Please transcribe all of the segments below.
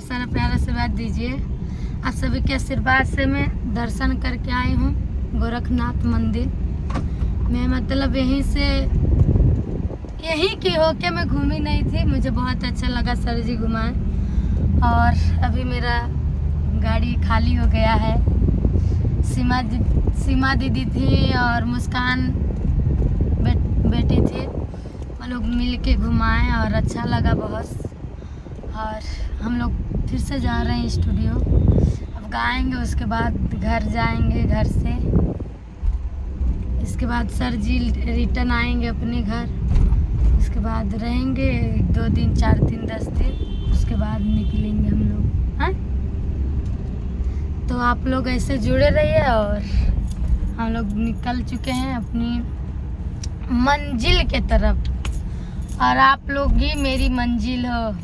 सारा प्यार आशीर्वाद दीजिए। आप सभी के आशीर्वाद से मैं दर्शन करके आई हूँ गोरखनाथ मंदिर। मैं मतलब यहीं की होके मैं घूमी नहीं थी, मुझे बहुत अच्छा लगा, सर जी घुमाए। और अभी मेरा गाड़ी खाली हो गया है। सीमा दीदी थी और मुस्कान बेटी थी, वो लोग मिल के घुमाए और अच्छा लगा बहुत। और हम लोग फिर से जा रहे हैं स्टूडियो, अब गाएंगे, उसके बाद घर जाएंगे। घर से इसके बाद सर जी रिटर्न आएंगे अपने घर, उसके बाद रहेंगे 2 दिन 4 दिन 10 दिन, उसके बाद निकलेंगे हम लोग। हाँ, तो आप लोग ऐसे जुड़े रहिए। और हम लोग निकल चुके हैं अपनी मंजिल के तरफ, और आप लोग ही मेरी मंजिल हो।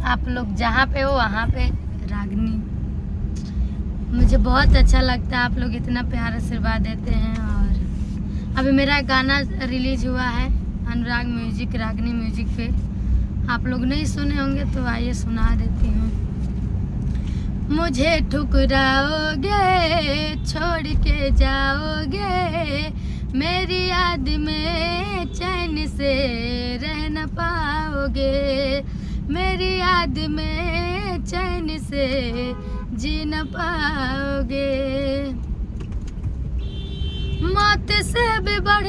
आप लोग जहाँ पे हो वहाँ पे रागनी। मुझे बहुत अच्छा लगता है, आप लोग इतना प्यार आशीर्वाद देते हैं। और अभी मेरा गाना रिलीज हुआ है अनुराग म्यूजिक, रागनी म्यूजिक पे। आप लोग नहीं सुने होंगे तो आइए सुना देती हूँ। मुझे ठुकराओगे, छोड़ के जाओगे, मेरी याद में चैन से रह न पाओगे, मेरी याद में चैन से जी न पाओगे। मौत से भी बढ़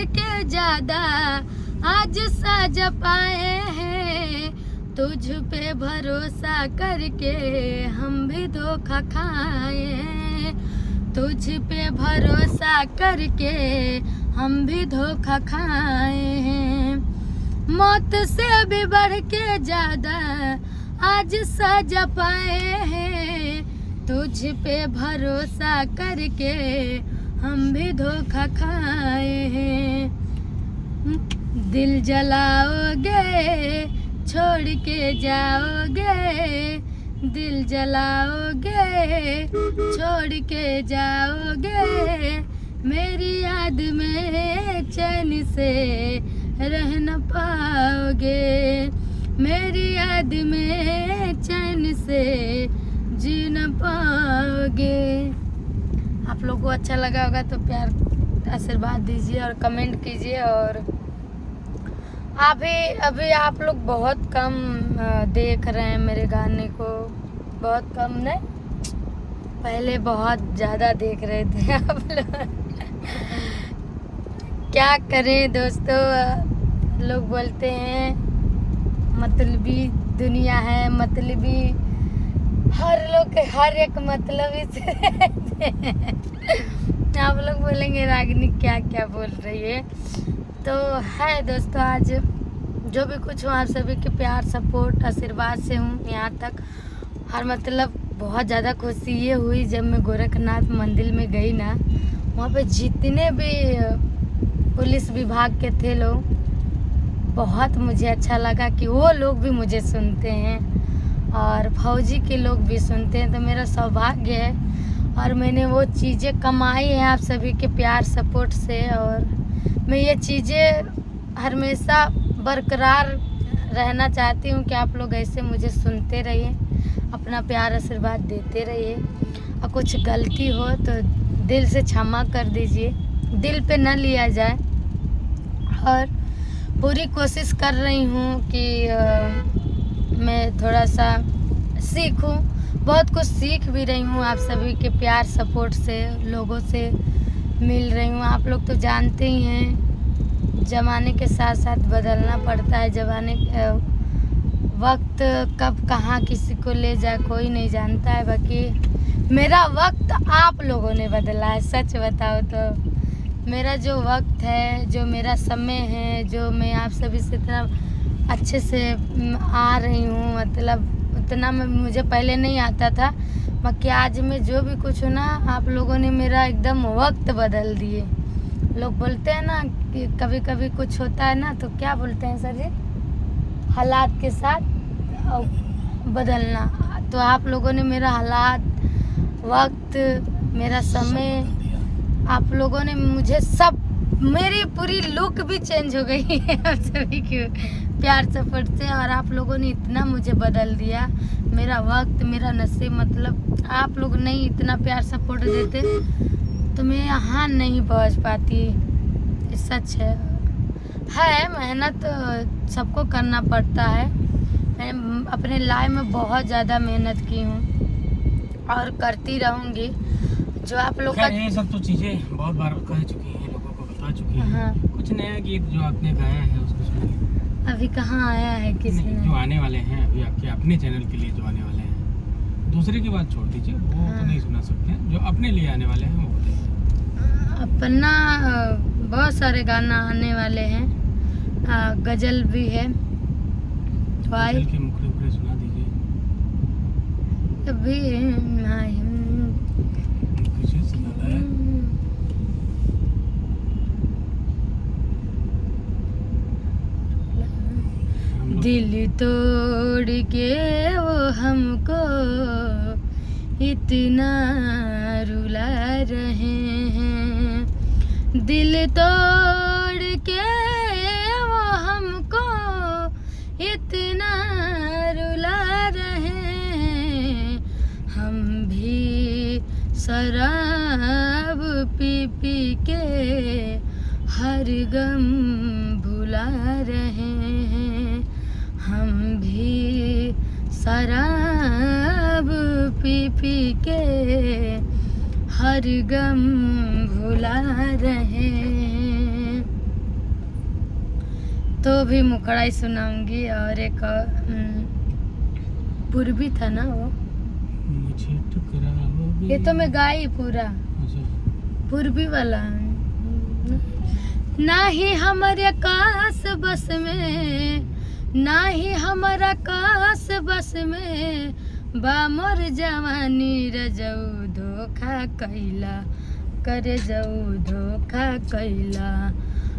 के ज्यादा आज सज पाए हैं, तुझ पे भरोसा करके हम भी धोखा खाए हैं, तुझ पे भरोसा करके हम भी धोखा खाए हैं। मौत से भी बढ़ के ज्यादा आज सजा पाए हैं, तुझ पे भरोसा करके हम भी धोखा खाए हैं। दिल जलाओगे, छोड़ के जाओगे, दिल जलाओगे, छोड़ के जाओगे, मेरी याद में चैन से रह न पाओगे, मेरी याद में चैन से जी न पाओगे। आप लोगों को अच्छा लगा होगा तो प्यार आशीर्वाद दीजिए और कमेंट कीजिए। और अभी आप लोग बहुत कम देख रहे हैं मेरे गाने को, बहुत कम नहीं, पहले बहुत ज़्यादा देख रहे थे आप लोग। क्या करें दोस्तों, लोग बोलते हैं मतलबी दुनिया है, मतलबी हर लोग हर एक मतलबी से रहते हैं। आप लोग बोलेंगे रागिनी क्या क्या बोल रही है। तो है दोस्तों, आज जो भी कुछ हूँ आप सभी के प्यार सपोर्ट आशीर्वाद से हूँ यहाँ तक। हर मतलब बहुत ज़्यादा खुशी ये हुई जब मैं गोरखनाथ मंदिर में गई ना, वहाँ पे जितने भी पुलिस विभाग के थे लोग, बहुत मुझे अच्छा लगा कि वो लोग भी मुझे सुनते हैं और फौजी के लोग भी सुनते हैं। तो मेरा सौभाग्य है और मैंने वो चीज़ें कमाई हैं आप सभी के प्यार सपोर्ट से। और मैं ये चीज़ें हमेशा बरकरार रहना चाहती हूँ कि आप लोग ऐसे मुझे सुनते रहिए, अपना प्यार आशीर्वाद देते रहिए। और कुछ गलती हो तो दिल से क्षमा कर दीजिए, दिल पे न लिया जाए। और पूरी कोशिश कर रही हूँ कि मैं थोड़ा सा सीखूं, बहुत कुछ सीख भी रही हूँ आप सभी के प्यार सपोर्ट से, लोगों से मिल रही हूँ। आप लोग तो जानते ही हैं ज़माने के साथ साथ बदलना पड़ता है। वक्त कब कहाँ किसी को ले जाए कोई नहीं जानता है। बाकी मेरा वक्त आप लोगों ने बदला है, सच बताओ तो। मेरा जो वक्त है, जो मेरा समय है, जो मैं आप सभी से इतना अच्छे से आ रही हूँ, मतलब उतना मुझे पहले नहीं आता था। बाकी आज मैं जो भी कुछ हूँ ना, आप लोगों ने मेरा एकदम वक्त बदल दिए। लोग बोलते हैं ना कि कभी कभी कुछ होता है ना, तो क्या बोलते हैं सर जी, हालात के साथ बदलना। तो आप लोगों ने मेरा हालात, वक्त, मेरा समय, आप लोगों ने मुझे सब मेरी पूरी लुक भी चेंज हो गई है आप सभी के प्यार सपोर्ट से। और आप लोगों ने इतना मुझे बदल दिया, मेरा वक्त, मेरा नसीब, मतलब आप लोग नहीं इतना प्यार सपोर्ट देते तो मैं यहाँ नहीं पहुँच पाती। ये सच है मेहनत सबको करना पड़ता है। मैं अपने लाइफ में बहुत ज़्यादा मेहनत की हूँ और करती रहूँगी। जो आप लोग का ये सब तो चीज़ें बहुत बार कह चुकी हैं, लोगों को बता चुकी हैं। हाँ। कुछ नया गीत जो आपने गाया है उसको सुनिए। अभी कहाँ आया है किसी ने? जो आने वाले हैं अभी आपके अपने चैनल के लिए जो आने वाले हैं, दूसरे की बात छोड़ दीजिए, वो हाँ। तो नहीं सुना सकते हैं। जो अपने लिए आने वाले हैं वो बताइए। अपना बहुत सारे गाना आने वाले हैं, गजल भी है। गजल के मुखड़े मुखड़े सुना दीजिए। अभी कैसे सुनाना है? हम लोग दिल तोड़ के वो हमको इतना रुला रहे हैं, दिल तोड़ के वो हमको इतना रुला रहे हैं। हम भी शराब पी पी के हर गम भुला रहे हैं। हम भी शराब पी पी के हर गम भुला रहे हैं। तो भी मुखड़ा सुनाऊंगी। और एक पूर्वी था ना वो, मुझे ठुकराओगे। ये तो मैं गाई पूरा, अच्छा। पूर्वी वाला। ना ही हमारे कास बस में, ना ही हमारा कास बस में, बामोर जवानी रजऊ धोखा कैला, करे जाऊ धोखा कैला।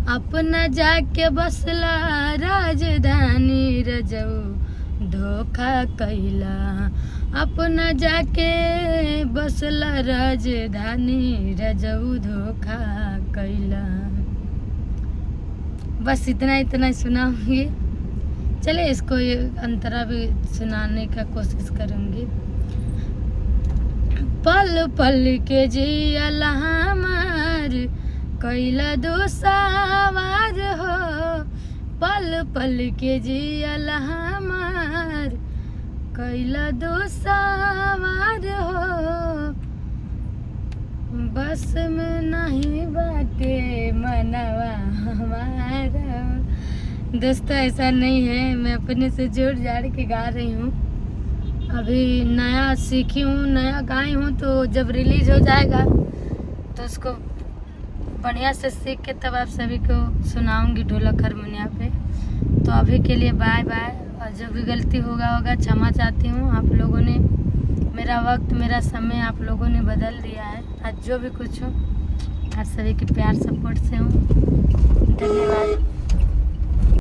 अपना जाके बसला राजधानी रजऊ धोखा कैला, अपना जाके बसला राजधानी रजऊ धोखा कैला। बस इतना ही सुनाऊंगी। चले इसको ये अंतरा भी सुनाने का कोशिश करूंगी। पल पल के जियला हमार कैला दोसावार हो, पल पल के जियला हमार कैला दोसावार हो। बस में नहीं बाटे मनवा हमारा। दोस्तों ऐसा नहीं है, मैं अपने से जोड़ जाड़ के गा रही हूँ। अभी नया सीखी हूँ, नया गाई हूँ, तो जब रिलीज हो जाएगा तो उसको बढ़िया से सीख के तब आप सभी को सुनाऊंगी ढोलक हारमोनिया पे। तो अभी के लिए बाय बाय। और जो भी गलती होगा क्षमा चाहती हूँ। आप लोगों ने मेरा वक्त, मेरा समय आप लोगों ने बदल दिया है। आज जो भी कुछ हो आप सभी के प्यार सपोर्ट से हूँ। धन्यवाद।